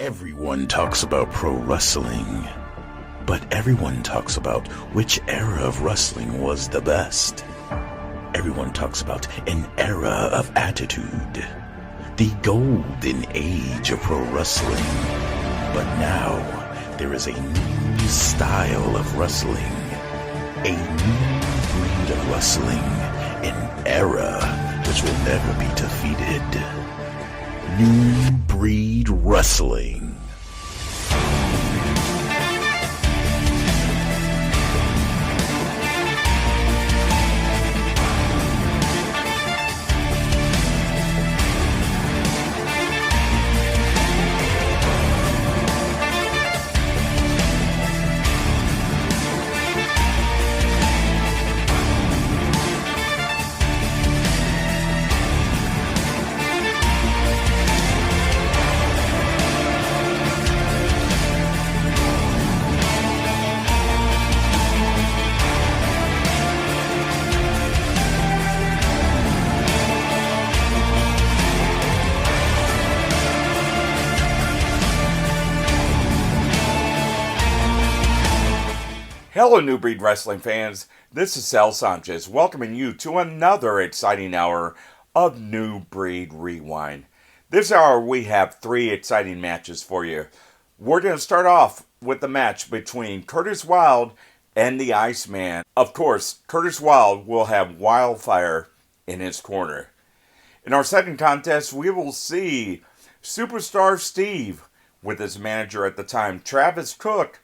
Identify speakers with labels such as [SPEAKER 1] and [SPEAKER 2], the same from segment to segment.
[SPEAKER 1] Everyone talks about pro wrestling, but everyone talks about which era of wrestling was the best. Everyone talks about an era of attitude, the golden age of pro wrestling. But now, there is a new style of wrestling, a new breed of wrestling, an era which will never be defeated. New breed wrestling.
[SPEAKER 2] Hello, New Breed Wrestling fans. This is Sal Sanchez welcoming you to another exciting hour of New Breed Rewind. This hour we have 3 exciting matches for you. We're going to start off with the match between Curtis Wylde and the Iceman. Of course, Curtis Wylde will have Wyldefire in his corner. In our second contest, we will see Superstar Steve with his manager at the time, Travis Cook,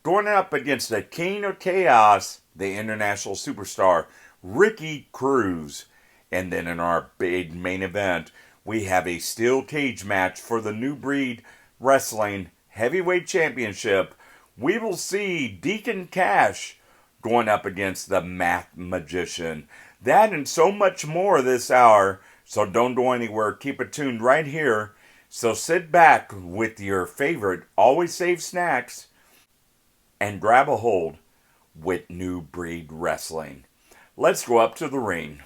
[SPEAKER 2] going up against the King of Chaos, the international superstar, Ricky Cruz. And then in our big main event, we have a steel cage match for the New Breed Wrestling Heavyweight Championship. We will see Deacon Cash going up against the Math Magician. That and so much more this hour, so don't go anywhere. Keep it tuned right here. So sit back with your favorite Always Save snacks and grab a hold with New Breed Wrestling. Let's go up to the ring.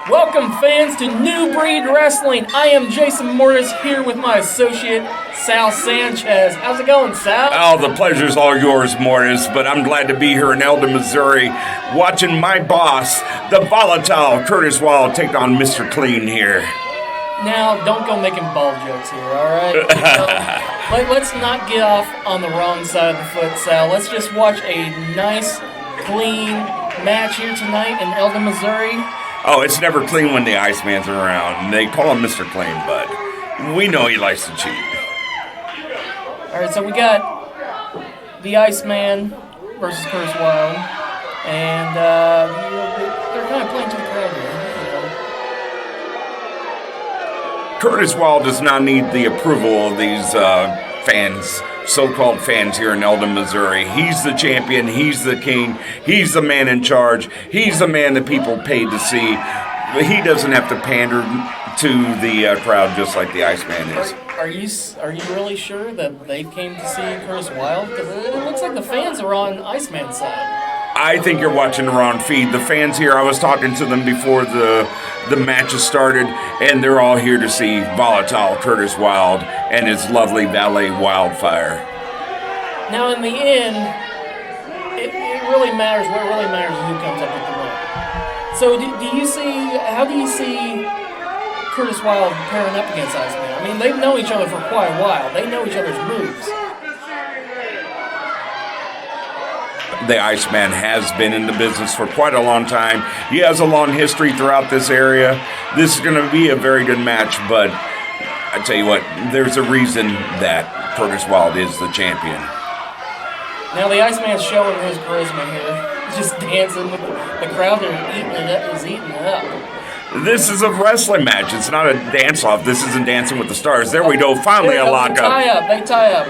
[SPEAKER 3] Welcome, fans, to New Breed Wrestling. I am Jason Mortis here with my associate, Sal Sanchez. How's it going, Sal?
[SPEAKER 2] Oh, the pleasure's all yours, Mortis, but I'm glad to be here in Eldon, Missouri, watching my boss, the volatile Curtis Wylde, take on Mr. Clean here.
[SPEAKER 3] Now, don't go making ball jokes here, all right? Let's not get off on the wrong side of the foot, Sal. Let's just watch a nice, clean match here tonight in Eldon, Missouri.
[SPEAKER 2] Oh, it's never clean when the Iceman's around. They call him Mr. Clean, but we know he likes to cheat.
[SPEAKER 3] All right, so we got the Iceman versus Curtis Wylde, and they're kind of playing to the crowd here.
[SPEAKER 2] Curtis Wylde does not need the approval of these fans, so-called fans here in Eldon, Missouri. He's the champion. He's the king. He's the man in charge. He's the man that people paid to see. But he doesn't have to pander to the crowd just like the Iceman is.
[SPEAKER 3] Are you really sure that they came to see Curtis Wylde? Because it looks like the fans are on Iceman's side.
[SPEAKER 2] I think you're watching the wrong feed. The fans here, I was talking to them before the matches started, and they're all here to see volatile Curtis Wylde and his lovely valet Wyldefire.
[SPEAKER 3] Now, in the end, it really matters. What really matters is who comes up with the win. So, how do you see Curtis Wylde pairing up against Iceman? I mean, they've known each other for quite a while. They know each other's moves.
[SPEAKER 2] The Iceman has been in the business for quite a long time. He has a long history throughout this area. This is going to be a very good match, but I tell you what, there's a reason that Curtis Wylde is the champion.
[SPEAKER 3] Now the Iceman's showing his charisma here. He's just dancing with the crowd. Is eating it up.
[SPEAKER 2] This is a wrestling match. It's not a dance-off. This isn't Dancing with the Stars. There we go. Finally a lockup.
[SPEAKER 3] They tie up.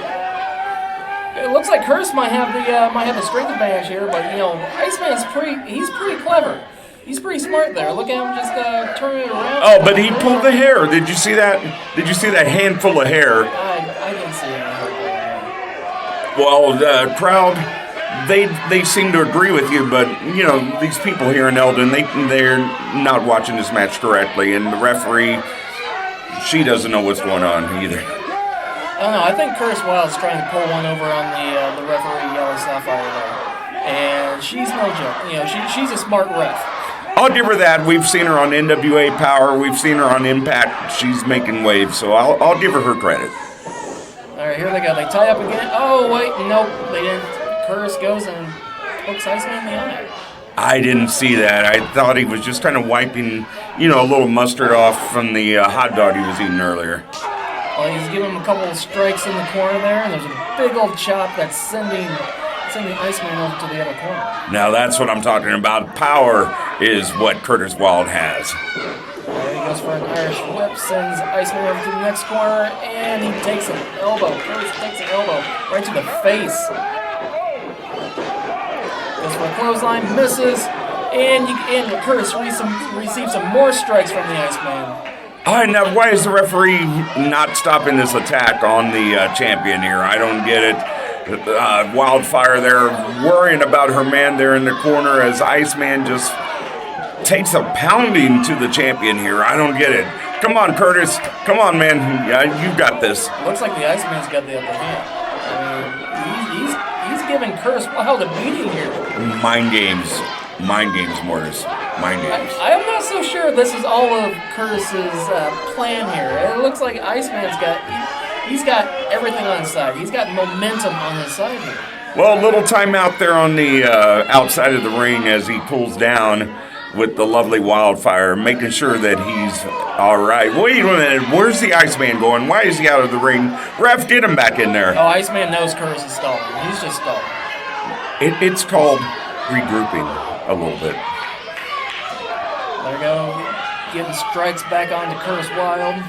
[SPEAKER 3] It looks like Curtis might have the strength advantage here, but Iceman's pretty clever. He's pretty smart there. Look at him just turning it around.
[SPEAKER 2] Oh, but he pulled the hair. Did you see that? Did you see that handful of hair?
[SPEAKER 3] I didn't see it.
[SPEAKER 2] Well, the crowd, they seem to agree with you, but these people here in Eldon, they're not watching this match correctly, and the referee, she doesn't know what's going on either.
[SPEAKER 3] I don't know. I think Curtis Wylde's trying to pull one over on the referee, Wyldefire there, and she's no joke. You know, she's a smart ref.
[SPEAKER 2] I'll give her that. We've seen her on NWA Power. We've seen her on Impact. She's making waves, so I'll give her credit.
[SPEAKER 3] All right, here they go. They tie up again. Oh wait, nope, they didn't. Curtis goes and hooks Iceman in the eye.
[SPEAKER 2] I didn't see that. I thought he was just kind of wiping, a little mustard off from the hot dog he was eating earlier.
[SPEAKER 3] Well, he's giving him a couple of strikes in the corner there, and there's a big old chop that's sending Iceman over to the other corner.
[SPEAKER 2] Now that's what I'm talking about. Power is what Curtis Wylde has.
[SPEAKER 3] There he goes for an Irish whip, sends Iceman over to the next corner, and he takes an elbow. Curtis takes an elbow right to the face. Goes for a clothesline, misses, and Curtis receives some more strikes from the Iceman.
[SPEAKER 2] All right, now why is the referee not stopping this attack on the champion here? I don't get it. Wyldefire there worrying about her man there in the corner as Iceman just takes a pounding to the champion here. I don't get it. Come on, Curtis. Come on, man. You got this.
[SPEAKER 3] Looks like the Iceman's got the upper hand. I mean, he's giving Curtis Wylde a beating here. Mind games,
[SPEAKER 2] Mortis. Mind games.
[SPEAKER 3] I'm not so sure this is all of Curtis's plan here. It looks like Iceman's he's got everything on his side. He's got momentum on his side here.
[SPEAKER 2] Well, a little timeout there on the outside of the ring as he pulls down with the lovely Wyldefire, making sure that he's all right. Wait a minute. Where's the Iceman going? Why is he out of the ring? Ref, get him back in there.
[SPEAKER 3] Oh, Iceman knows Curtis is stalling. He's just stalling.
[SPEAKER 2] It's called regrouping a little bit.
[SPEAKER 3] There we go. Getting strikes back onto Curtis Wylde.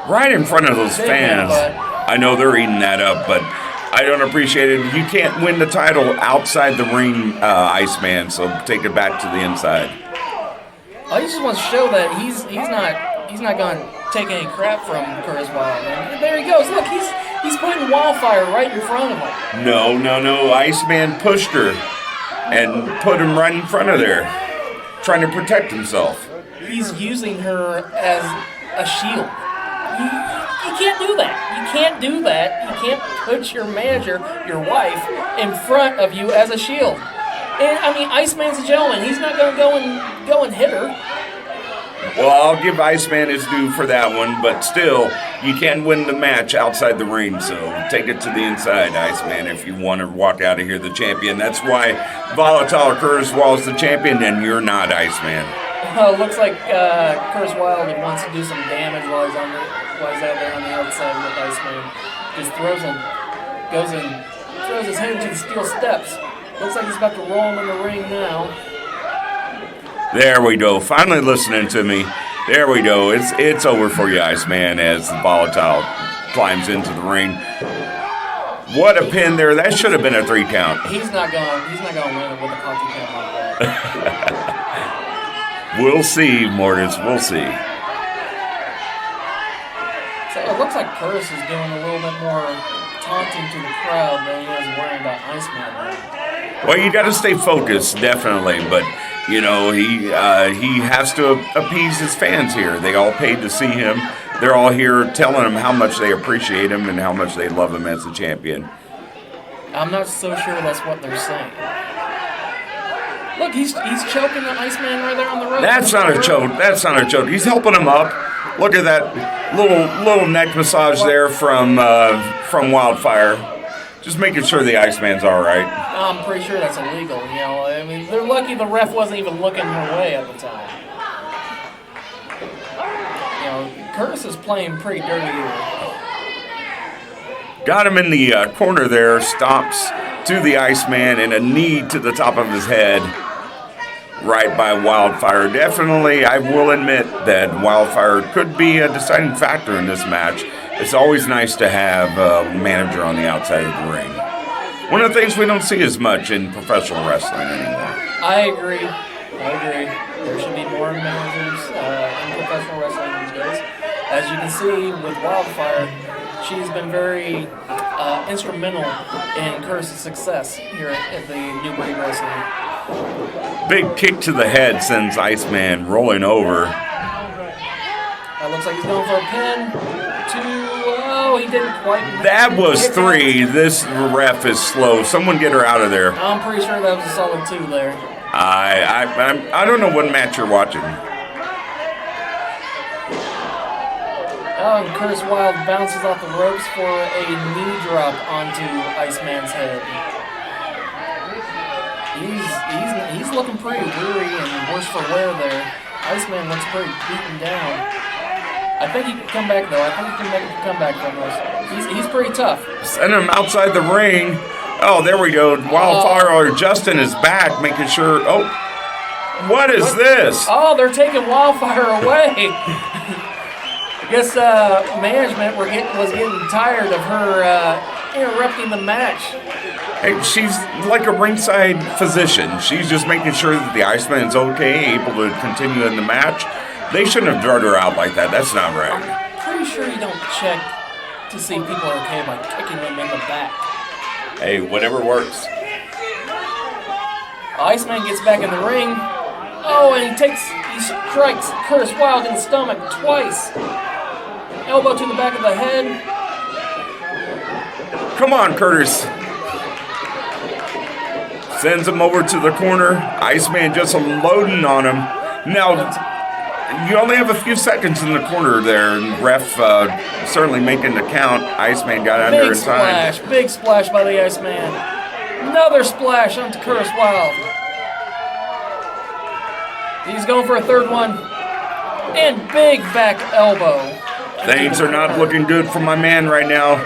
[SPEAKER 2] Right in front of those fans. I know they're eating that up, but I don't appreciate it. You can't win the title outside the ring, Iceman, so take it back to the inside.
[SPEAKER 3] I just want to show that he's not going to take any crap from Curtis Wylde. And there he goes. Look, he's putting Wyldefire right in front of him.
[SPEAKER 2] No. Iceman pushed her and put him right in front of there, trying to protect himself.
[SPEAKER 3] He's using her as a shield. You can't do that. You can't do that. You can't put your manager, your wife, in front of you as a shield. And I mean, Iceman's a gentleman. He's not going to go and hit her.
[SPEAKER 2] Well, I'll give Iceman his due for that one, but still, you can't win the match outside the ring, so take it to the inside, Iceman, if you want to walk out of here the champion. That's why Volatile Curtis Wylde's the champion, and you're not, Iceman.
[SPEAKER 3] Looks like Curtis Wylde wants to do some damage while he's out there on the outside with Iceman. Just throws his head into the steel steps. Looks like he's about to roll him in the ring now.
[SPEAKER 2] There we go. Finally listening to me. There we go. It's over for you, Iceman, as the Volatile climbs into the ring. What a pin there. That should have been a 3 count.
[SPEAKER 3] He's not going to win it with a coffee count like that.
[SPEAKER 2] We'll see, Mortis. We'll see.
[SPEAKER 3] So it looks like Curtis is doing a little bit more taunting to the crowd than he is worrying about Iceman.
[SPEAKER 2] Well, you got to stay focused, definitely, but he has to appease his fans here. They all paid to see him. They're all here telling him how much they appreciate him and how much they love him as the champion.
[SPEAKER 3] I'm not so sure that's what they're saying. Look, he's choking the Iceman right there on the rope.
[SPEAKER 2] That's not a choke. That's not a choke. He's helping him up. Look at that little neck massage there from Wyldefire. Just making sure the Iceman's all right.
[SPEAKER 3] I'm pretty sure that's illegal. I mean, they're lucky the ref wasn't even looking her way at the time. Curtis is playing pretty dirty here.
[SPEAKER 2] Got him in the corner there. Stops to the Iceman and a knee to the top of his head. Right by Wyldefire. Definitely, I will admit that Wyldefire could be a deciding factor in this match. It's always nice to have a manager on the outside of the ring. One of the things we don't see as much in professional wrestling anymore.
[SPEAKER 3] I agree. There should be more managers in professional wrestling these days. As you can see with Wyldefire, she's been very instrumental in Curtis' success here at the New Breed Wrestling.
[SPEAKER 2] Big kick to the head sends Iceman rolling over.
[SPEAKER 3] Looks like he's going for a pin. 2. Oh, he didn't quite.
[SPEAKER 2] That was 3. This ref is slow. Someone get her out of there.
[SPEAKER 3] I'm pretty sure that was a solid 2 there.
[SPEAKER 2] I don't know what match you're watching.
[SPEAKER 3] Oh, and Curtis Wylde bounces off the ropes for a knee drop onto Iceman's head. He's looking pretty weary and worse for wear there. Iceman looks pretty beaten down. I think he can come back though. I think he can make a comeback from this. He's pretty tough.
[SPEAKER 2] Send him outside the ring. Oh, there we go. Wyldefire Justin is back, making sure. Oh, what is this?
[SPEAKER 3] Oh, they're taking Wyldefire away. I guess management was getting tired of her interrupting the match.
[SPEAKER 2] Hey, she's like a ringside physician. She's just making sure that the Iceman's okay, able to continue in the match. They shouldn't have thrown her out like that. That's not right.
[SPEAKER 3] I'm pretty sure you don't check to see if people are okay by kicking them in the back.
[SPEAKER 2] Hey, whatever works.
[SPEAKER 3] Iceman gets back in the ring. Oh, and he strikes Curtis Wylde in the stomach twice. Elbow to the back of the head.
[SPEAKER 2] Come on, Curtis. Sends him over to the corner. Iceman just loading on him. Now, you only have a few seconds in the corner there, and ref certainly making the count. Iceman got under in time.
[SPEAKER 3] Big splash by the Iceman. Another splash onto Curtis Wylde. He's going for a third one. And big back elbow.
[SPEAKER 2] Things are not looking good for my man right now.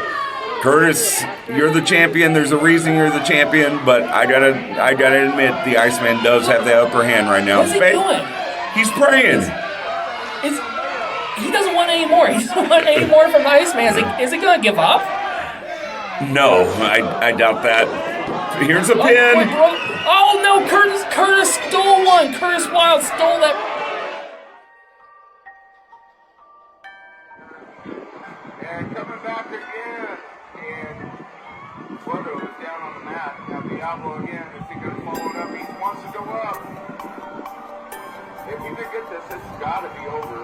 [SPEAKER 2] Curtis, you're the champion. There's a reason you're the champion, but I gotta admit the Iceman does have the upper hand right now.
[SPEAKER 3] What's he doing?
[SPEAKER 2] He's praying.
[SPEAKER 3] He doesn't want any more. He doesn't want any more from the Iceman. Is he gonna give up?
[SPEAKER 2] No, I doubt that. Here's a pin.
[SPEAKER 3] Oh no, Curtis stole one. Curtis Wylde stole that.
[SPEAKER 4] And coming back again, and Wylde is down on the mat. Now Diablo again, is he going to follow it up? He wants to go up. If he could get this, it's got to be over.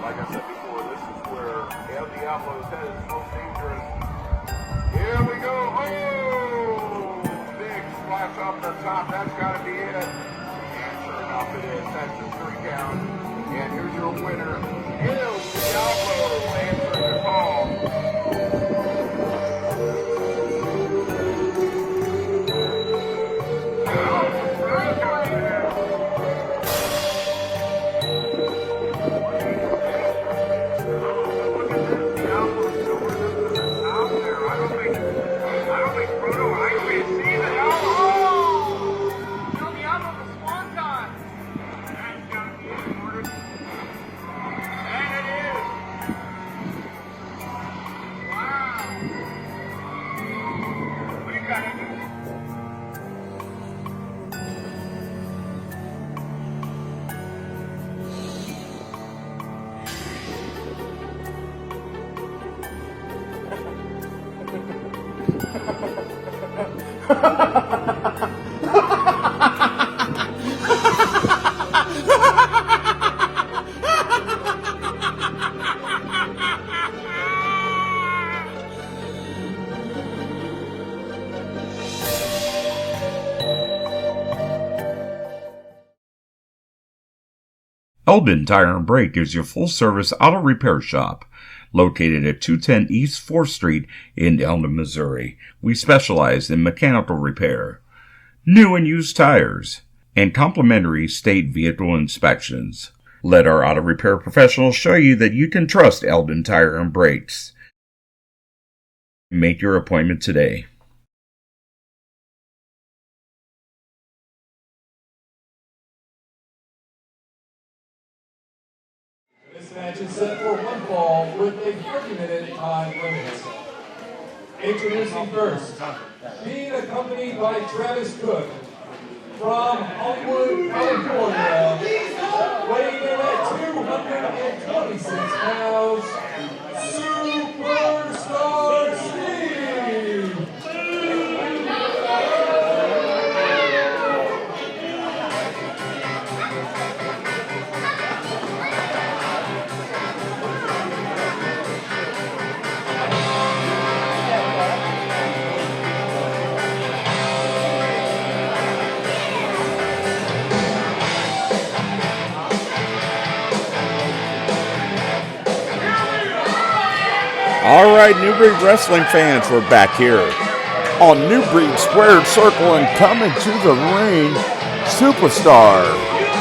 [SPEAKER 4] Like I said before, this is where El Diablo's head is most dangerous. Here we go. Oh! Big splash off the top. That's got to be it. And sure enough, it is. That's a 3 count. And here's your winner, El Diablo, answering the call.
[SPEAKER 2] Eldon Tire and Brake is your full-service auto repair shop, located at 210 East 4th Street in Eldon, Missouri. We specialize in mechanical repair, new and used tires, and complimentary state vehicle inspections. Let our auto repair professionals show you that you can trust Eldon Tire and Brakes. Make your appointment today.
[SPEAKER 5] This match is set for one fall with a 30-minute time limit. Introducing first, being accompanied by Travis Cook from Hollywood, California, weighing in at 226 pounds, Superstar Steve!
[SPEAKER 2] All right, New Breed Wrestling fans, we're back here on New Breed Squared Circle, and coming to the ring, superstar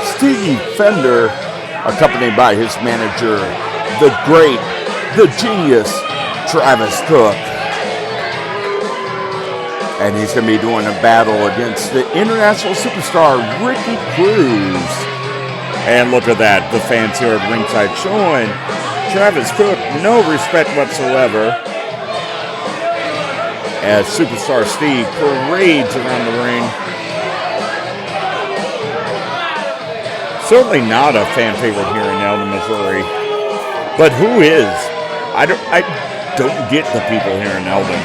[SPEAKER 2] Steve Fender, accompanied by his manager, the great, the genius, Travis Cook. And he's going to be doing a battle against the international superstar, Ricky Cruz. And look at that, the fans here at ringside showing Travis Cook no respect whatsoever as superstar Steve parades around the ring. Certainly not a fan favorite here in Eldon, Missouri. But who is? I don't get the people here in Eldon.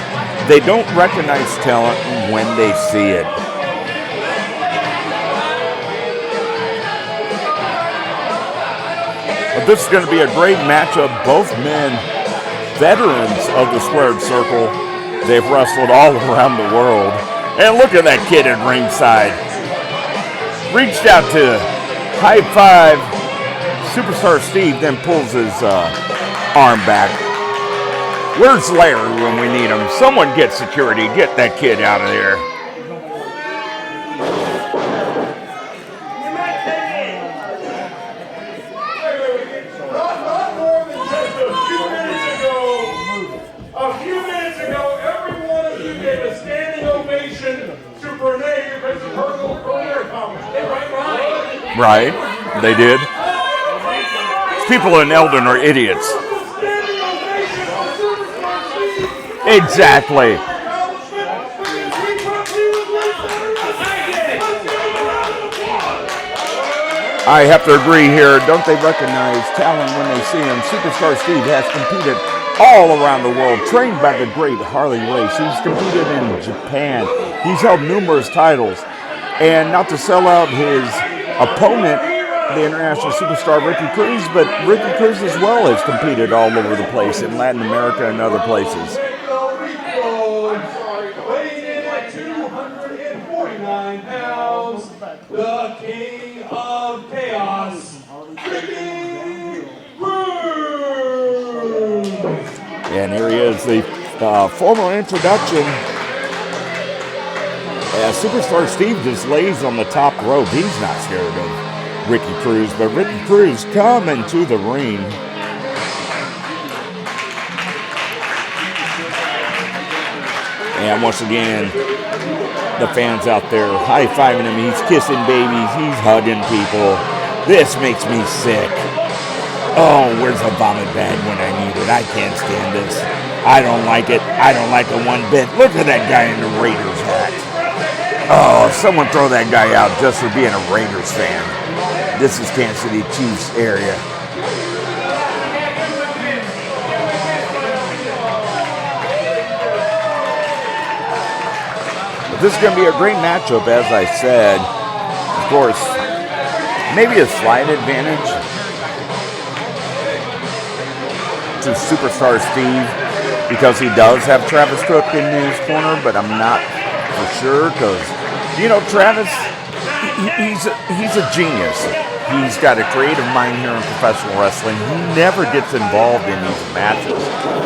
[SPEAKER 2] They don't recognize talent when they see it. But this is going to be a great matchup. Both men, veterans of the Squared Circle. They've wrestled all around the world. And look at that kid at ringside. Reached out to high five superstar Steve, then pulls his arm back. Where's Larry when we need him? Someone get security. Get that kid out of here.
[SPEAKER 5] A few minutes ago, every one of you gave a standing ovation to Renee because of her little career accomplishment.
[SPEAKER 2] Right, they did. People in Eldon are idiots. Exactly. I have to agree here. Don't they recognize talent when they see him? Superstar Steve has competed all around the world, trained by the great Harley Race. He's competed in Japan. He's held numerous titles. And not to sell out his opponent, the international superstar Ricky Cruz, but Ricky Cruz as well has competed all over the place in Latin America and other places.
[SPEAKER 5] Weighing in at 249 pounds, the King of Chaos, Ricky Cruz.
[SPEAKER 2] And here he is, the formal introduction. As Superstar Steve just lays on the top rope. He's not scared of Ricky Cruz, but Ricky Cruz coming to the ring. And once again, the fans out there high-fiving him. He's kissing babies. He's hugging people. This makes me sick. Oh, where's the vomit bag when I need it? I can't stand this. I don't like it. I don't like it one bit. Look at that guy in the Raiders hat. Oh, someone throw that guy out just for being a Raiders fan. This is Kansas City Chiefs area. But this is going to be a great matchup, as I said. Of course, maybe a slight advantage to Superstar Steve because he does have Travis Cook in his corner, but I'm not for sure because, you know, Travis, he's a genius. He's got a creative mind here in professional wrestling. He never gets involved in these matches.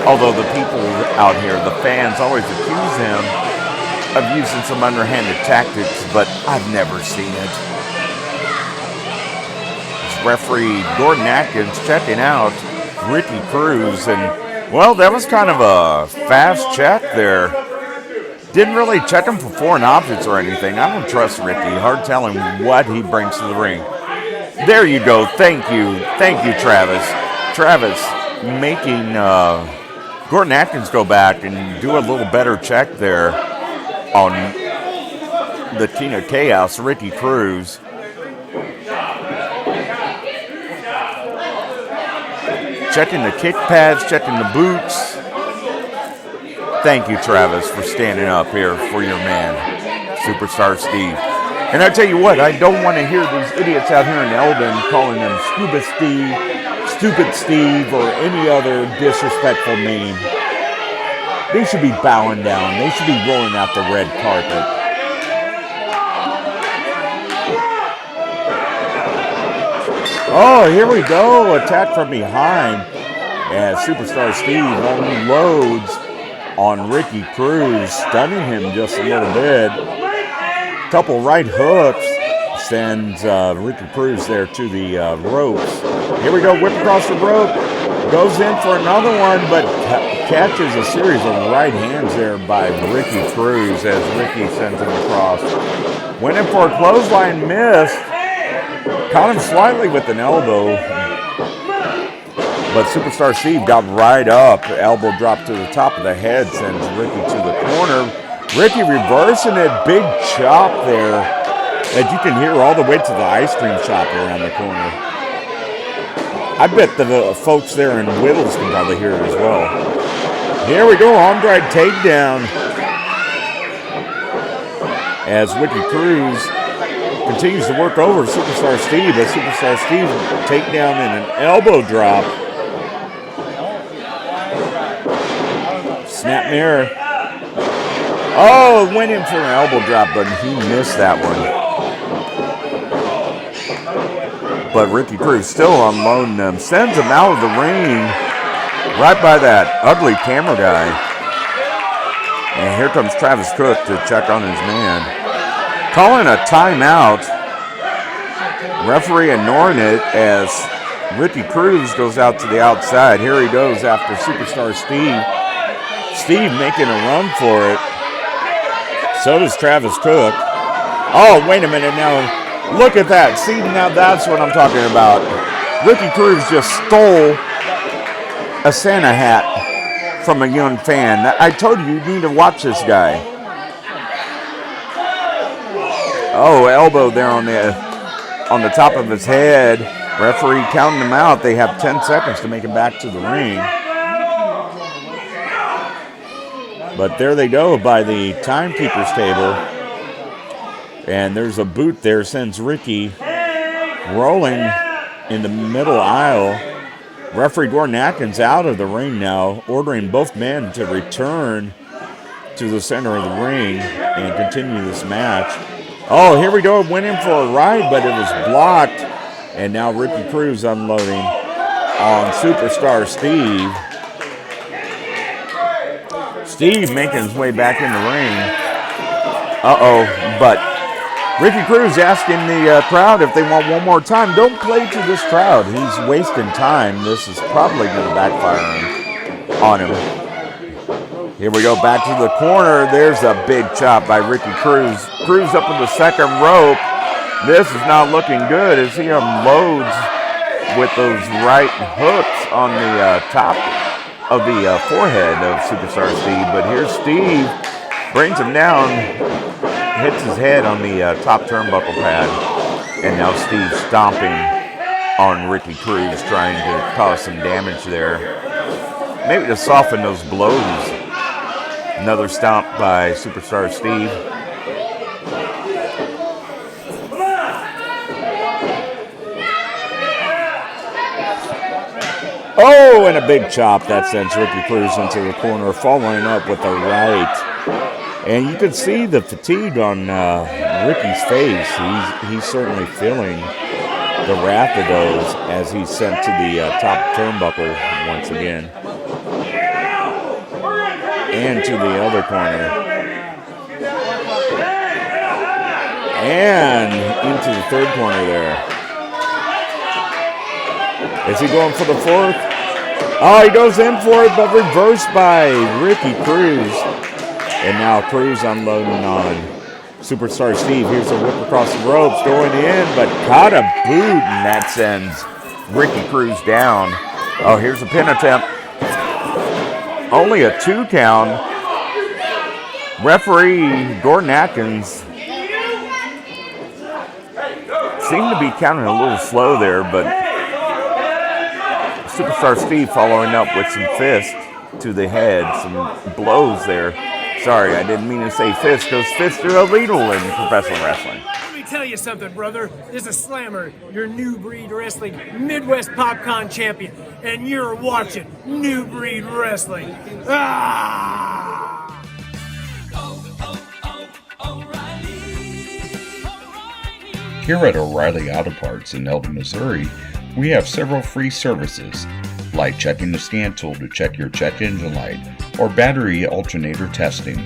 [SPEAKER 2] Although the people out here, the fans, always accuse him of using some underhanded tactics, but I've never seen it. It's referee Gordon Atkins checking out Ricky Cruz, and, well, that was kind of a fast check there. Didn't really check him for foreign objects or anything. I don't trust Ricky. Hard telling what he brings to the ring. There you go. Thank you. Thank you, Travis. Travis making Gordon Atkins go back and do a little better check there on the King of Chaos, Ricky Cruz. Checking the kick pads, checking the boots. Thank you, Travis, for standing up here for your man, Superstar Steve. And I tell you what, I don't want to hear these idiots out here in Eldon calling him Scuba Steve, Stupid Steve, or any other disrespectful name. They should be bowing down. They should be rolling out the red carpet. Oh, here we go. Attack from behind. as Superstar Steve unloads on Ricky Cruz, stunning him just a little bit. Couple right hooks sends Ricky Cruz there to the ropes. Here we go, whip across the rope. Goes in for another one, but catches a series of right hands there by Ricky Cruz as Ricky sends him across. Went in for a clothesline, missed. Caught him slightly with an elbow. But Superstar Steve got right up. Elbow drop to the top of the head, sends Ricky to the corner. Ricky reversing it, big chop there that you can hear all the way to the ice cream shop around the corner. I bet the folks there in Wylde can probably hear it as well. Here we go, arm drag takedown. As Ricky Cruz continues to work over Superstar Steve, as Superstar Steve takedown and an elbow drop. Snapmare. Oh, went in for an elbow drop, but he missed that one. But Ricky Cruz still unloading them. Sends him out of the ring right by that ugly camera guy. And here comes Travis Cook to check on his man. Calling a timeout. Referee ignoring it as Ricky Cruz goes out to the outside. Here he goes after Superstar Steve. Steve making a run for it. So does Travis Cook. Oh, wait a minute now. Look at that. See, now that's what I'm talking about. Ricky Cruz just stole a Santa hat from a young fan. I told you need to watch this guy. Oh, elbow there on the top of his head. Referee counting him out. They have 10 seconds to make him back to the ring. But there they go by the timekeeper's table. And there's a boot there, sends Ricky rolling in the middle aisle. Referee Gordon Atkins out of the ring now, ordering both men to return to the center of the ring and continue this match. Oh, here we go. Went in for a ride, but it was blocked. And now Ricky Cruz unloading on Superstar Steve. Steve making his way back in the ring. Uh-oh, but Ricky Cruz asking the crowd if they want one more time. Don't play to this crowd. He's wasting time. This is probably going to backfire on him. Here we go, back to the corner. There's a big chop by Ricky Cruz. Cruz up in the second rope. This is not looking good as he unloads with those right hooks on the top of the forehead of Superstar Steve. But here's Steve, brings him down, hits his head on the top turnbuckle pad. And now Steve stomping on Ricky Cruz, trying to cause some damage there. Maybe to soften those blows. Another stomp by Superstar Steve. Oh, and a big chop that sends Ricky Cruz into the corner, following up with a right. And you can see the fatigue on Ricky's face. He's certainly feeling the wrath of those as he's sent to the top turnbuckle once again. And to the other corner. And into the third corner there. Is he going for the fourth? Oh, he goes in for it, but reversed by Ricky Cruz. And now Cruz unloading on Superstar Steve. Here's a whip across the ropes, going in, but caught a boot, and that sends Ricky Cruz down. Oh, here's a pin attempt. Only a 2 count. Referee Gordon Atkins seemed to be counting a little slow there, but Superstar Steve following up with some fists to the head, some blows there. Sorry, I didn't mean to say fists, because fists are illegal in professional wrestling.
[SPEAKER 6] Let me tell you something, brother. This is Slammer, your New Breed Wrestling Midwest PopCon champion, and you're watching New Breed Wrestling. Ah!
[SPEAKER 7] Here at O'Reilly Auto Parts in Eldon, Missouri, we have several free services
[SPEAKER 2] light checking the scan tool to check your check engine light, or battery alternator testing.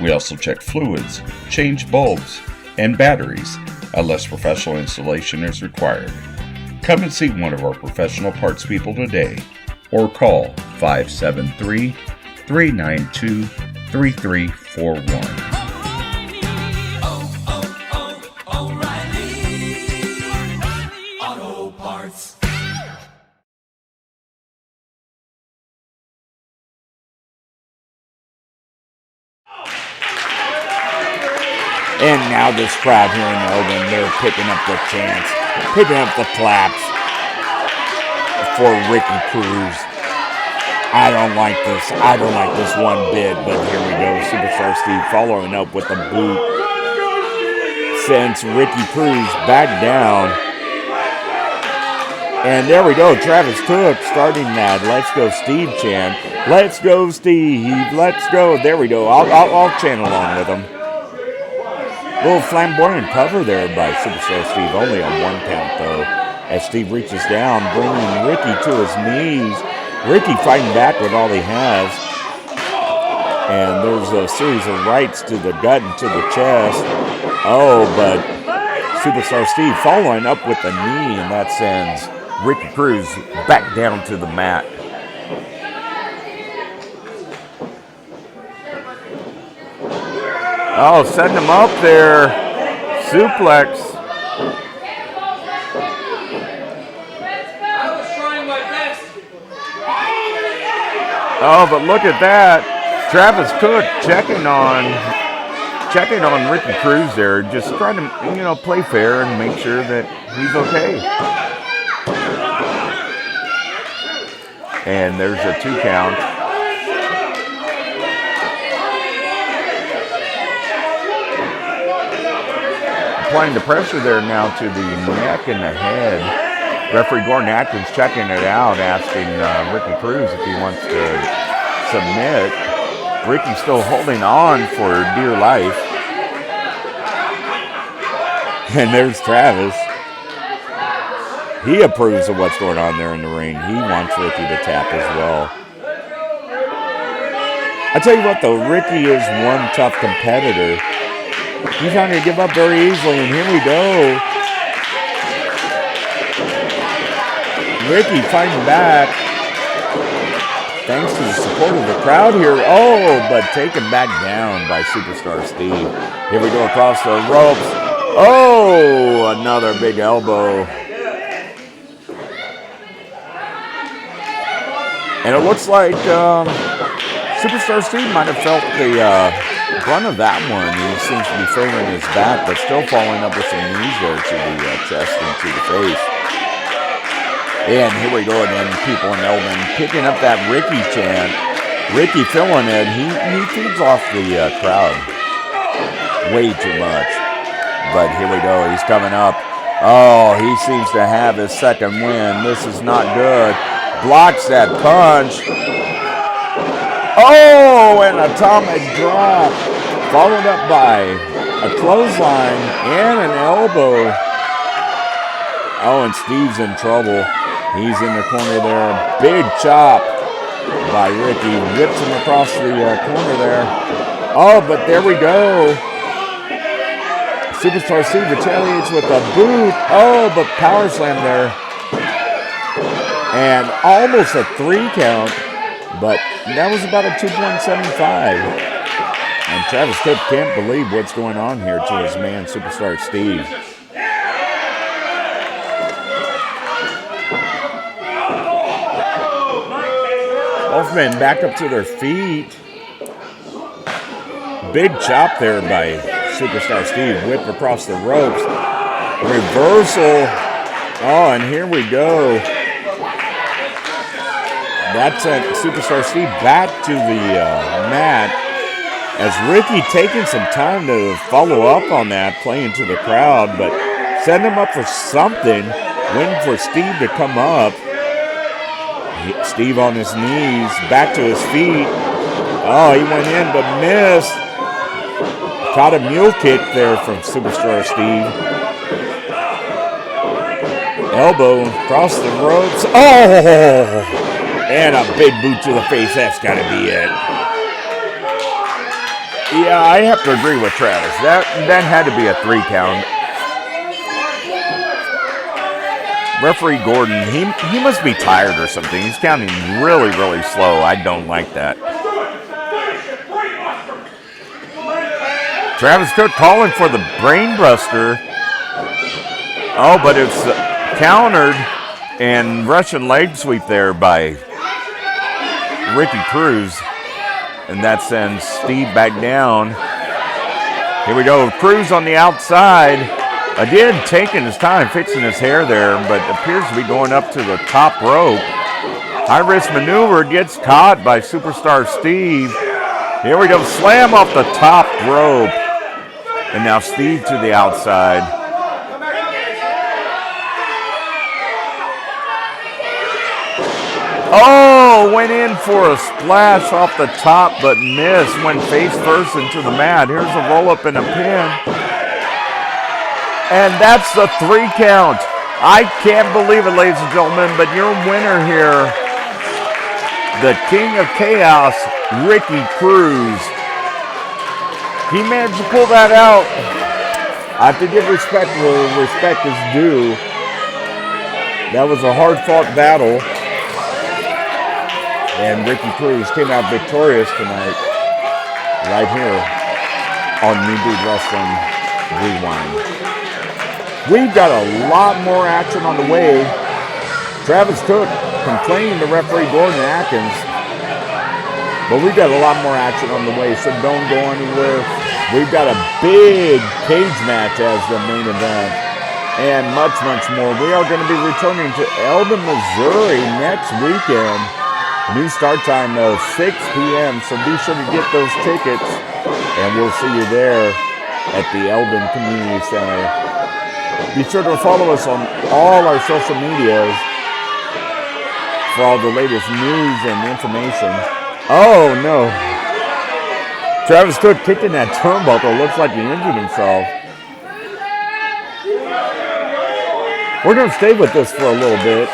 [SPEAKER 2] We also check fluids, change bulbs, and batteries, unless professional installation is required. Come and see one of our professional parts people today, or call 573-392-3341.
[SPEAKER 7] And now this crowd here in Eldon, they're picking up the chants, picking up the claps for Ricky Cruz. I don't like this. I don't like this one bit, but here we go. Superstar Steve following up with a boot. Sends Ricky Cruz back down. And there we go. Travis Cook starting that Let's Go Steve chant. Let's go Steve. Let's go. There we go. I'll chant along with him. Little flamboyant cover there by Superstar Steve, only on 1 count though, as Steve reaches down, bringing Ricky to his knees. Ricky fighting back with all he has, and there's a series of rights to the gut and to the chest. Oh, but Superstar Steve following up with the knee, and that sends Ricky Cruz back down to the mat. Oh, setting him up there. Suplex. Oh, but look at that. Travis Cook checking on Ricky Cruz there, just trying to, play fair and make sure that he's okay. And there's a 2 count. Applying the pressure there now to the neck and the head. Referee Gordon Atkins checking it out, asking Ricky Cruz if he wants to submit. Ricky's still holding on for dear life. And there's Travis. He approves of what's going on there in the ring. He wants Ricky to tap as well. I tell you what though, Ricky is one tough competitor. He's not going to give up very easily, and here we go. Ricky fighting back. Thanks to the support of the crowd here. Oh, but taken back down by Superstar Steve. Here we go across the ropes. Oh, another big elbow. And it looks like Superstar Steve might have felt the brunt of that one. He seems to be favoring his back, but still following up with some knees there to the chest and to the face. And here we go again, people in Eldon picking up that Ricky chant. Ricky feeling it. He feeds off the crowd way too much. But here we go. He's coming up. Oh, he seems to have his second win. This is not good. Blocks that punch. Oh, an atomic drop. Followed up by a clothesline and an elbow. Oh, and Steve's in trouble. He's in the corner there. Big chop by Ricky. Whips him across the corner there. Oh, but there we go. Superstar Steve retaliates with a boot. Oh, but power slam there. And almost a 3 count. But that was about a 2.75. And Travis Cook can't believe what's going on here to his man, Superstar Steve. Both men back up to their feet. Big chop there by Superstar Steve. Whip across the ropes. Reversal. Oh, and here we go. That sent Superstar Steve back to the mat. As Ricky taking some time to follow up on that, playing to the crowd, but setting him up for something, waiting for Steve to come up. Steve on his knees, back to his feet. Oh, he went in but missed. Caught a mule kick there from Superstar Steve. Elbow across the ropes. Oh! And a big boot to the face. That's got to be it. Yeah, I have to agree with Travis. That had to be a 3 count. Referee Gordon, he must be tired or something. He's counting really, really slow. I don't like that. Travis Cook calling for the brainbuster. Oh, but it's countered and Russian leg sweep there by Ricky Cruz. And that sends Steve back down. Here we go. Cruz on the outside. Again, taking his time, fixing his hair there, but appears to be going up to the top rope. High-risk maneuver gets caught by Superstar Steve. Here we go. Slam off the top rope. And now Steve to the outside. Oh, went in for a splash off the top, but missed. Went face first into the mat. Here's a roll-up and a pin. And that's the 3 count. I can't believe it, ladies and gentlemen, but your winner here, the King of Chaos, Ricky Cruz. He managed to pull that out. I have to give respect where respect is due. That was a hard-fought battle. And Ricky Cruz came out victorious tonight, right here on New Breed Wrestling Rewind. We've got a lot more action on the way. Travis Cook complaining to referee Gordon Atkins, but we've got a lot more action on the way, so don't go anywhere. We've got a big cage match as the main event, and much, much more. We are going to be returning to Eldon, Missouri next weekend. New start time of 6 p.m., so be sure to get those tickets, and we'll see you there at the Eldon Community Center. Be sure to follow us on all our social medias for all the latest news and information. Oh, no. Travis Cook kicking that turnbuckle. Looks like he injured himself. We're going to stay with this for a little bit.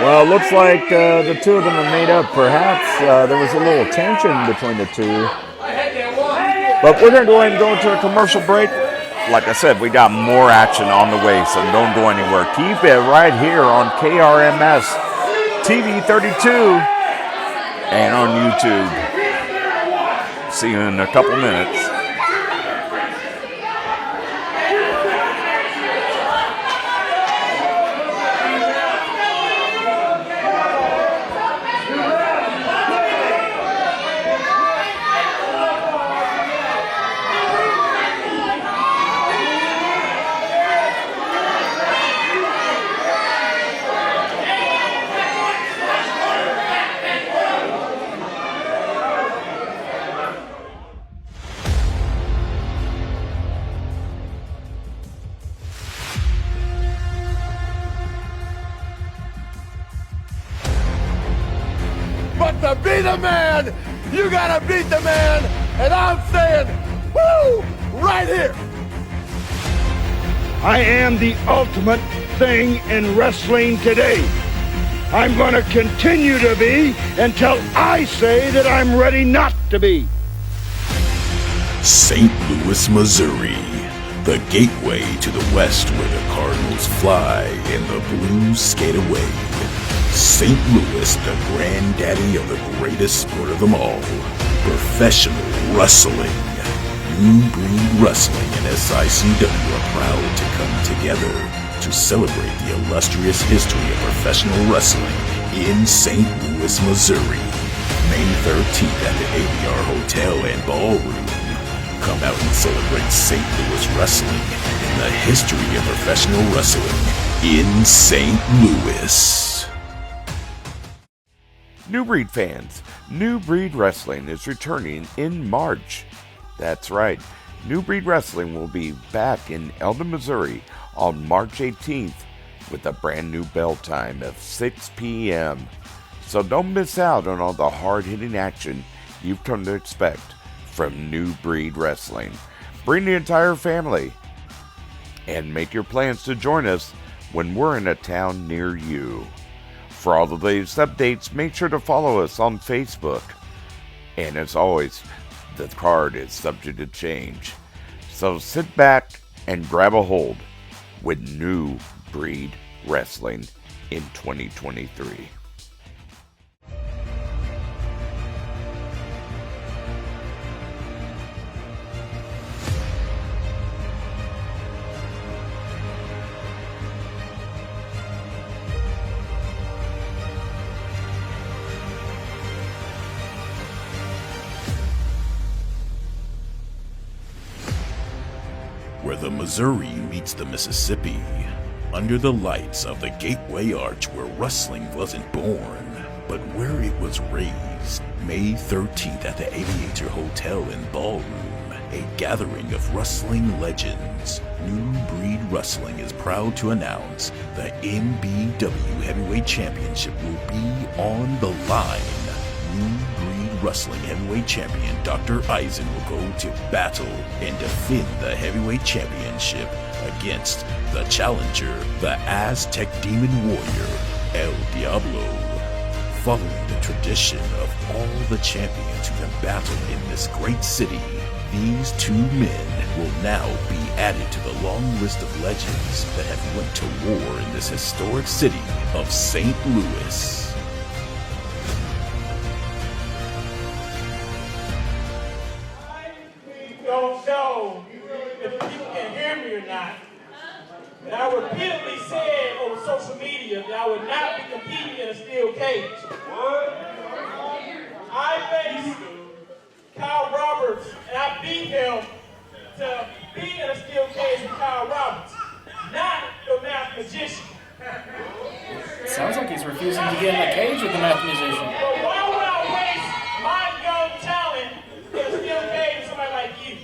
[SPEAKER 7] Well, it looks like the two of them are made up. Perhaps there was a little tension between the two. But we're going to go ahead and go into a commercial break. Like I said, we got more action on the way, so don't go anywhere. Keep it right here on KRMS TV 32 and on YouTube. See you in a couple minutes.
[SPEAKER 4] But to be the man, you gotta beat the man, and I'm saying, woo, right here.
[SPEAKER 8] I am the ultimate thing in wrestling today. I'm gonna continue to be until I say that I'm ready not to be.
[SPEAKER 1] St. Louis, Missouri, the gateway to the West where the Cardinals fly and the Blues skate away. St. Louis, the granddaddy of the greatest sport of them all, professional wrestling. New Breed Wrestling and SICW are proud to come together to celebrate the illustrious history of professional wrestling in St. Louis, Missouri. May 13th at the ABR Hotel and Ballroom. Come out and celebrate St. Louis wrestling and the history of professional wrestling in St. Louis.
[SPEAKER 2] New Breed fans, New Breed Wrestling is returning in March. That's right, New Breed Wrestling will be back in Eldon, Missouri on March 18th with a brand new bell time of 6 p.m. So don't miss out on all the hard-hitting action you've come to expect from New Breed Wrestling. Bring the entire family and make your plans to join us when we're in a town near you. For all the latest updates, make sure to follow us on Facebook. And as always, the card is subject to change. So sit back and grab a hold with New Breed Wrestling in 2023.
[SPEAKER 1] Where the Missouri meets the Mississippi, under the lights of the Gateway Arch where wrestling wasn't born, but where it was raised. May 13th at the Aviator Hotel in Ballroom, a gathering of wrestling legends. New Breed Wrestling is proud to announce the NBW Heavyweight Championship will be on the line. New Breed Wrestling Heavyweight Champion Dr. Eisen will go to battle and defend the Heavyweight Championship against the challenger, the Aztec Demon Warrior, El Diablo. Following the tradition of all the champions who have battled in this great city, these two men will now be added to the long list of legends that have went to war in this historic city of St. Louis.
[SPEAKER 9] Don't know if people can hear me or not. And I repeatedly said on social media that I would not be competing in a steel cage. I faced Kyle Roberts and I beat him to be in a steel cage with Kyle Roberts, not the math magician.
[SPEAKER 3] Sounds like he's refusing to get in a cage with the math musician.
[SPEAKER 9] But why would I waste my young talent in a steel cage with somebody like you?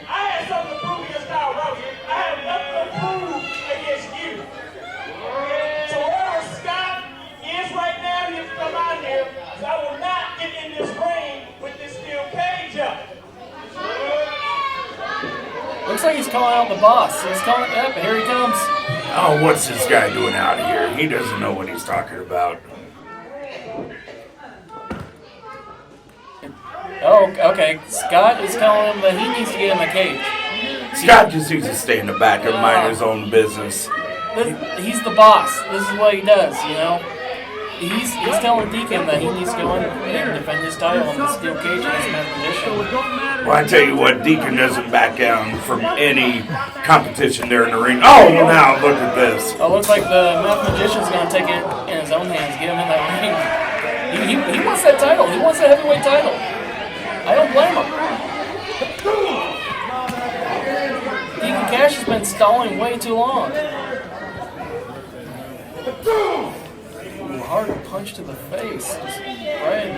[SPEAKER 9] I had something to prove against Kyle Roberts. I had nothing to prove against you. So wherever Scott is right now, he has to come out here, because I will not get in this ring with this steel cage up.
[SPEAKER 3] Looks like he's calling out the boss. He's calling, yep, here he comes.
[SPEAKER 2] Oh, what's this guy doing out here? He doesn't know what he's talking about.
[SPEAKER 3] Oh, okay. Scott is telling him that he needs to get in the cage.
[SPEAKER 2] Scott just needs to stay in the back and mind his own business.
[SPEAKER 3] He's the boss. This is what he does, you know? He's telling Deacon that he needs to go in and defend his title in the steel cage against Math Magician.
[SPEAKER 2] Well, I tell you what, Deacon doesn't back down from any competition there in the ring. Oh, well, now look at this.
[SPEAKER 3] Oh, looks like the Math Magician's going to take it in his own hands, get him in that ring. He wants that title. He wants that heavyweight title. I don't blame him. Deacon Cash has been stalling way too long. Hard punch to the face. Right.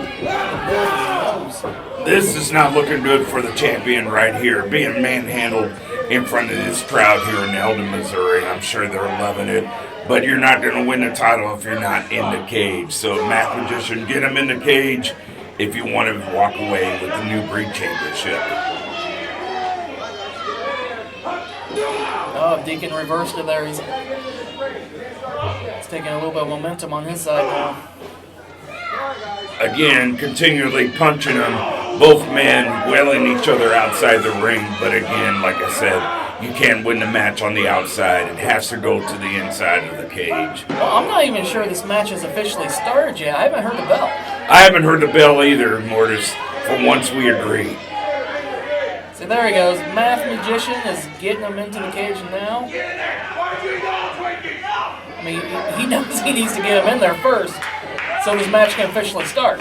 [SPEAKER 2] This is not looking good for the champion right here. Being manhandled in front of this crowd here in Eldon, Missouri. I'm sure they're loving it. But you're not going to win the title if you're not in the cage. So, Math Magician, get him in the cage if you want to walk away with the New Breed Championship.
[SPEAKER 3] Oh, Deacon reversed it there. He's taking a little bit of momentum on his side now.
[SPEAKER 2] Again, continually punching them. Both men wailing each other outside the ring. But again, like I said, you can't win the match on the outside. It has to go to the inside of the cage.
[SPEAKER 3] Well, I'm not even sure this match has officially started yet. I haven't heard the bell.
[SPEAKER 2] I haven't heard the bell either, Mortis, for once we agree.
[SPEAKER 3] See, there he goes. Math Magician is getting him into the cage now. I mean, he knows he needs to get him in there first, so this match can officially start.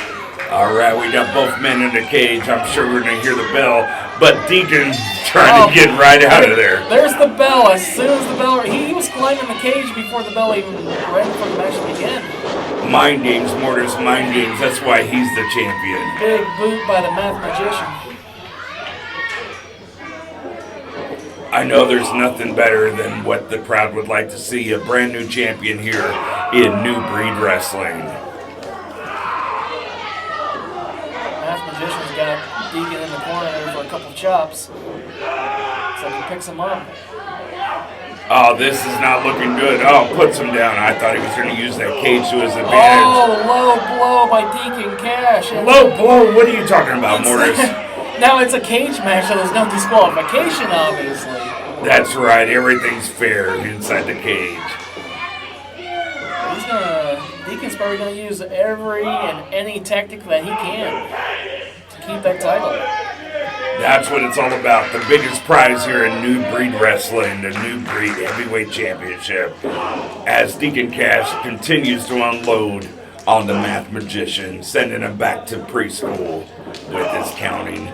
[SPEAKER 2] All right, we got both men in the cage. I'm sure we're going to hear the bell, but Deacon's trying to get right out of there.
[SPEAKER 3] There's the bell. As soon as the bell, he was climbing the cage before the bell even rang for the match to begin.
[SPEAKER 2] Mind games, Mortis, mind games. That's why he's the champion.
[SPEAKER 3] Big boot by the Math Magician.
[SPEAKER 2] I know there's nothing better than what the crowd would like to see, a brand new champion here in New Breed Wrestling.
[SPEAKER 3] Math Magician's got Deacon in the corner there for a couple chops. So he picks him up.
[SPEAKER 2] Oh, this is not looking good. Oh, puts him down. I thought he was going to use that cage to his advantage.
[SPEAKER 3] Oh, low blow by Deacon Cash.
[SPEAKER 2] Low blow? What are you talking about, Morris?
[SPEAKER 3] Now it's a cage match, so there's no disqualification, obviously.
[SPEAKER 2] That's right. Everything's fair inside the cage.
[SPEAKER 3] Deacon's probably going to use every and any tactic that he can to keep that title.
[SPEAKER 2] That's what it's all about. The biggest prize here in New Breed Wrestling, the New Breed Heavyweight Championship, as Deacon Cash continues to unload on the Math Magician, sending him back to preschool with his counting.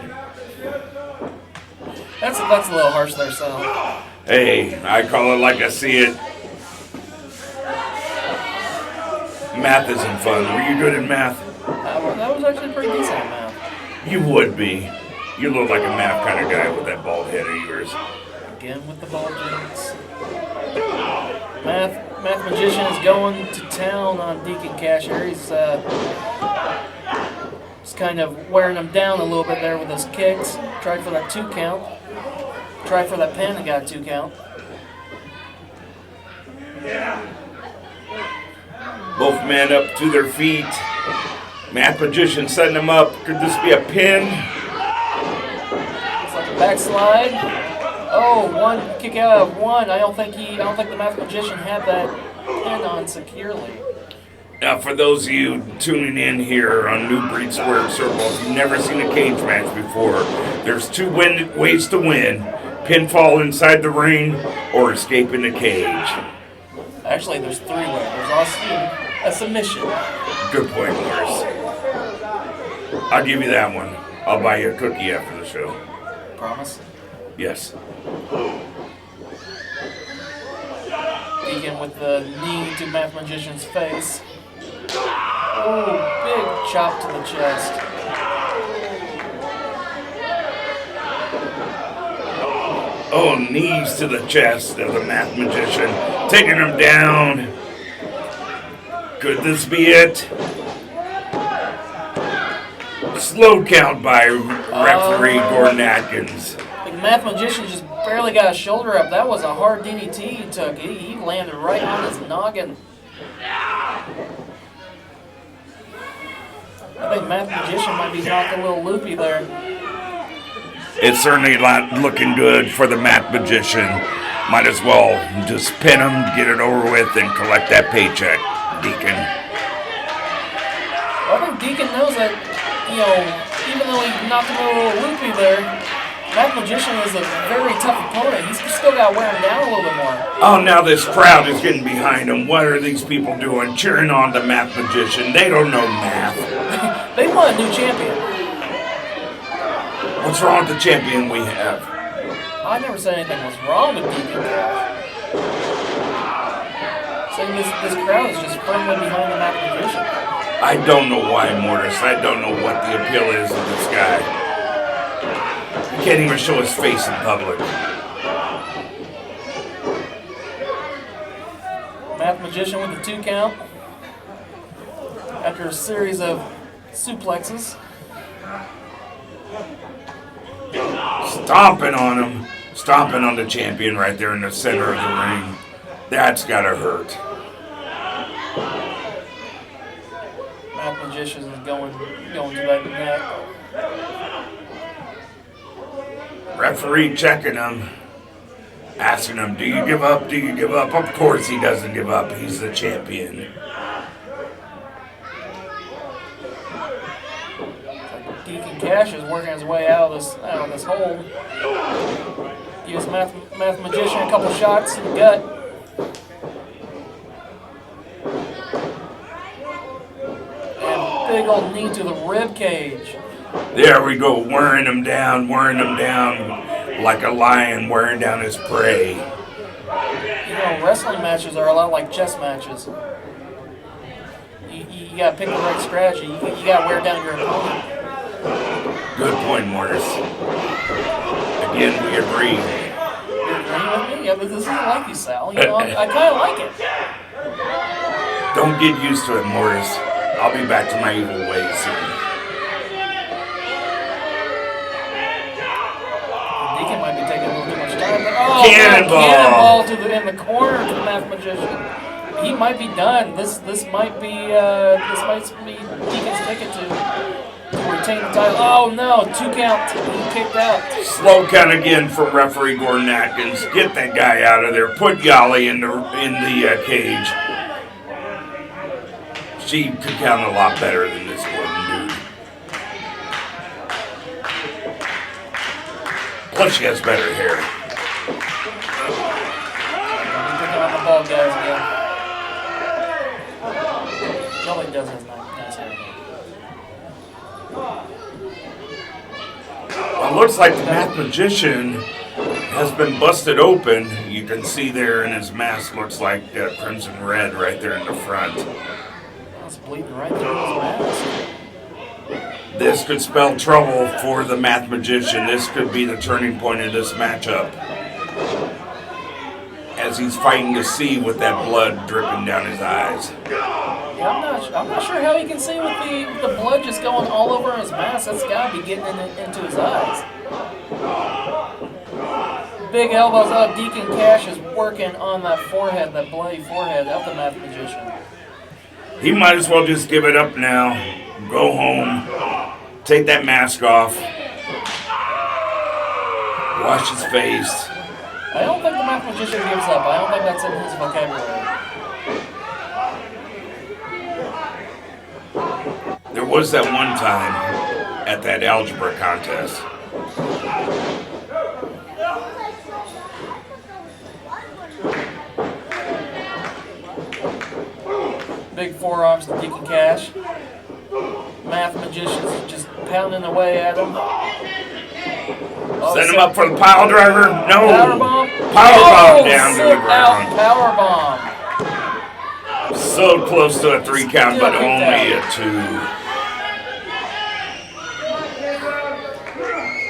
[SPEAKER 3] That's a little harsh there, Sal.
[SPEAKER 2] Hey, I call it like I see it. Math isn't fun. Were you good at math?
[SPEAKER 3] That was actually pretty decent at math.
[SPEAKER 2] You would be. You look like a math kind of guy with that bald head of yours.
[SPEAKER 3] Again with the ball jinx. Math Magician is going to town on Deacon Cash here. He's kind of wearing him down a little bit there with his kicks. Tried for that 2 count. Tried for that pin and got a 2 count.
[SPEAKER 2] Both men up to their feet. Math Magician setting them up. Could this be a pin?
[SPEAKER 3] It's like a backslide. Oh, one kick out of one. I don't think the Math Magician had that pin on securely.
[SPEAKER 2] Now, for those of you tuning in here on New Breed Square Circle, if you've never seen a cage match before, there's 2 ways to win. Pinfall inside the ring or escape in the cage.
[SPEAKER 3] Actually, there's 3 ways. There's also a submission.
[SPEAKER 2] Good point, Morris. I'll give you that one. I'll buy you a cookie after the show.
[SPEAKER 3] Promise?
[SPEAKER 2] Yes.
[SPEAKER 3] Deacon with the knee to Math Magician's face. Oh, big chop to the chest.
[SPEAKER 2] Oh, knees to the chest of the Math Magician. Taking him down. Could this be it? Slow count by referee Gordon Atkins.
[SPEAKER 3] The Math Magician just barely got his shoulder up. That was a hard DDT he took. He landed right on his noggin. I think Math Magician might be knocked a little loopy there.
[SPEAKER 2] It's certainly not looking good for the Math Magician. Might as well just pin him, get it over with, and collect that paycheck, Deacon.
[SPEAKER 3] Well, I think Deacon knows that, even though he knocked him a little loopy there, Math Magician is a very tough opponent. He's still got to wear him down a little bit more.
[SPEAKER 2] Oh, now this crowd is getting behind him. What are these people doing? Cheering on the Math Magician. They don't know math.
[SPEAKER 3] They want a new champion.
[SPEAKER 2] What's wrong with the champion we have?
[SPEAKER 3] I never said anything was wrong with Deacon. Saying this crowd is just firmly behind the Math Magician.
[SPEAKER 2] I don't know why, Mortis. I don't know what the appeal is of this guy. He can't even show his face in public.
[SPEAKER 3] Math Magician with the 2 count. After a series of suplexes.
[SPEAKER 2] Stomping on him. Stomping on the champion right there in the center of the ring. That's gotta hurt.
[SPEAKER 3] Math Magician is going to that net.
[SPEAKER 2] Referee checking him. Asking him, do you give up? Do you give up? Of course he doesn't give up. He's the champion.
[SPEAKER 3] Deacon Cash is working his way out of this hole. Gives Math Magician a couple shots in the gut. And big old knee to the rib cage.
[SPEAKER 2] There we go, wearing him down like a lion wearing down his prey.
[SPEAKER 3] Wrestling matches are a lot like chess matches. You gotta pick the right strategy. You gotta wear down your opponent.
[SPEAKER 2] Good point, Mortis. Again, we agree.
[SPEAKER 3] it. This isn't like you, Sal. You know, I kind of like it.
[SPEAKER 2] Don't get used to it, Morris. I'll be back to my evil ways soon.
[SPEAKER 3] Deacon might be taking a little too much time. But,
[SPEAKER 2] Cannonball
[SPEAKER 3] in the corner to the Math Magician. He might be done. This might be Deacon's ticket to retain the title. Oh no, 2 count. He kicked out.
[SPEAKER 2] Slow count again from referee Gordon Atkins. Get that guy out of there. Put Yali in the cage. She could count a lot better than this Gordon dude. Plus she has better hair.
[SPEAKER 3] He's picking on the ball guys again. Nobody does his nice hair.
[SPEAKER 2] Well, it looks like the Math Magician has been busted open. You can see there in his mask, looks like crimson red right there in the front.
[SPEAKER 3] It's bleeding right through his mask.
[SPEAKER 2] This could spell trouble for the Math Magician. This could be the turning point of this matchup. As he's fighting to see with that blood dripping down his eyes.
[SPEAKER 3] Yeah, I'm not sure how he can see with the blood just going all over his mask. That's got to be getting into his eyes. Big elbows up. Deacon Cash is working on that forehead, that bloody forehead of the Math Magician.
[SPEAKER 2] He might as well just give it up now. Go home. Take that mask off. Wash his face.
[SPEAKER 3] I don't think the Math Magician gives up. I don't think that's in his vocabulary.
[SPEAKER 2] There was that one time at that algebra contest.
[SPEAKER 3] Big forearms to Deacon Cash. Math Magician's just pounding away at him.
[SPEAKER 2] Set him up for the pile driver. No.
[SPEAKER 3] Powerbomb.
[SPEAKER 2] Powerbomb down to the ground.
[SPEAKER 3] Powerbomb.
[SPEAKER 2] So close to a 3 count, but only a 2.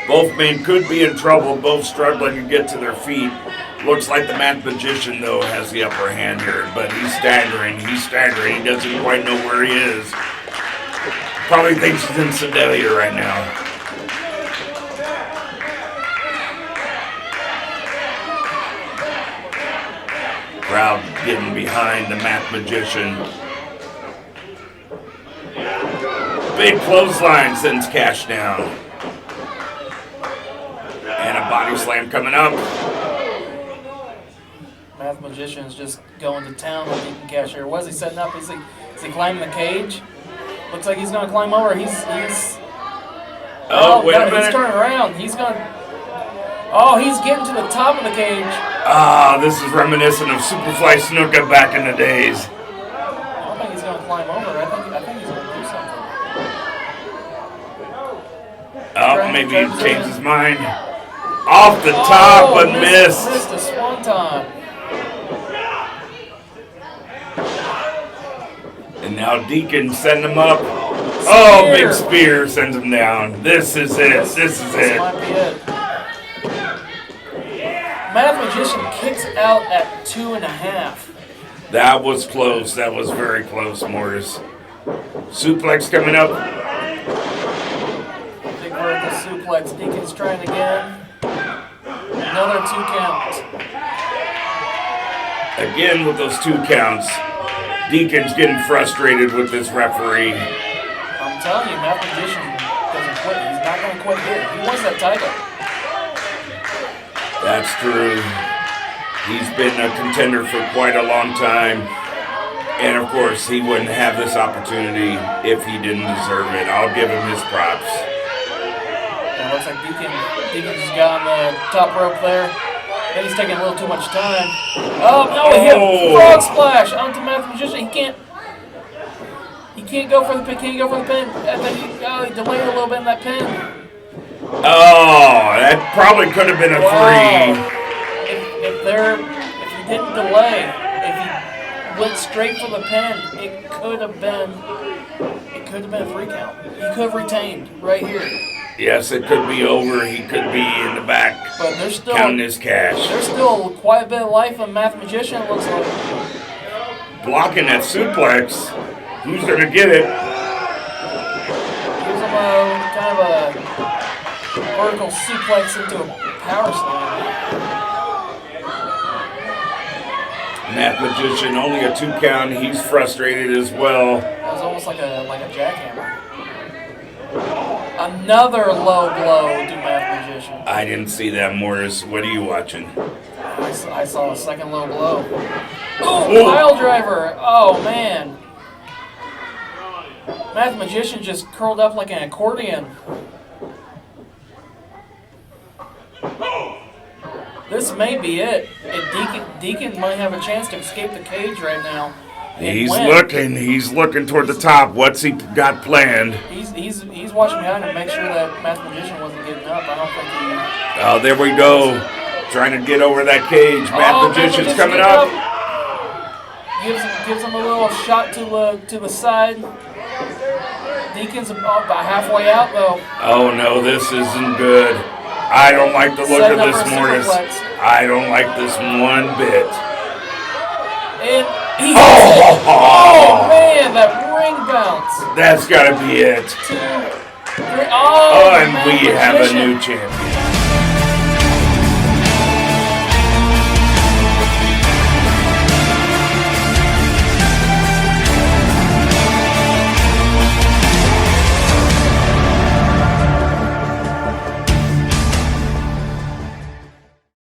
[SPEAKER 2] Both men could be in trouble, both struggling to get to their feet. Looks like the Math Magician, though, has the upper hand here, but he's staggering. He doesn't quite know where he is. Probably thinks he's in Sedalia right now. Crowd getting behind the Math Magician. Big clothesline sends Cash down. And a body slam coming up.
[SPEAKER 3] Math Magician's just going to town on Deacon Cash here. What is he setting up? Is he climbing the cage? Looks like he's going to climb over. Wait a minute. He's turning around. He's getting to the top of the cage.
[SPEAKER 2] This is reminiscent of Superfly Snuka back in the days.
[SPEAKER 3] I don't think he's going to climb over. I think he's going to do something.
[SPEAKER 2] Maybe he changed his mind. Off the top, but missed.
[SPEAKER 3] Missed a swanton.
[SPEAKER 2] And now Deacon setting him up. Big spear sends him down. This is it. This
[SPEAKER 3] might be it. Math Magician kicks out at 2.5.
[SPEAKER 2] That was close. That was very close, Morris. Suplex coming up.
[SPEAKER 3] Big vertical suplex. Deacon's trying again. Another 2 count.
[SPEAKER 2] Again with those 2 counts. Deacon's getting frustrated with this referee.
[SPEAKER 3] I'm telling you, Math Magician doesn't quit. He's not going to quit here. He wants that title.
[SPEAKER 2] That's true. He's been a contender for quite a long time. And of course, he wouldn't have this opportunity if he didn't deserve it. I'll give him his props.
[SPEAKER 3] It looks like Deacon just got on the top rope there. I think he's taking a little too much time. Oh, no, he hit a frog splash onto Math Magician. He can't go for the pin. He delayed a little bit in that pin.
[SPEAKER 2] That probably could have been a 3.
[SPEAKER 3] If he didn't delay, if he went straight for the pin, it could have been a 3 count. He could have retained right here.
[SPEAKER 2] Yes, it could be over. He could be in the back
[SPEAKER 3] But there's still
[SPEAKER 2] counting his cash.
[SPEAKER 3] there's still quite a bit of life in Math Magician, it looks like.
[SPEAKER 2] Blocking that suplex. Who's going to get it?
[SPEAKER 3] Gives him kind of a vertical suplex into a power slam.
[SPEAKER 2] Math Magician, only a 2 count. He's frustrated as well.
[SPEAKER 3] That was almost like a jackhammer. Another low blow to Math Magician.
[SPEAKER 2] I didn't see that, Morris. What are you watching?
[SPEAKER 3] I saw a second low blow. Oh, pile driver. Oh, man. Math Magician just curled up like an accordion. This may be it. Deacon might have a chance to escape the cage right now.
[SPEAKER 2] He's looking toward the top. What's he got planned?
[SPEAKER 3] He's watching behind to make sure that Math Magician wasn't getting up. I don't think he...
[SPEAKER 2] Oh, there we go. Trying to get over that cage. Math Magician's coming up.
[SPEAKER 3] Gives him a little shot to the side. Deacon's about halfway out, though.
[SPEAKER 2] Oh, no, this isn't good. I don't like the look of this, Morris. I don't like this one bit.
[SPEAKER 3] And he oh, man, that ring bounce.
[SPEAKER 2] That's got to be it.
[SPEAKER 3] 2, 3,
[SPEAKER 2] and we have a new champion.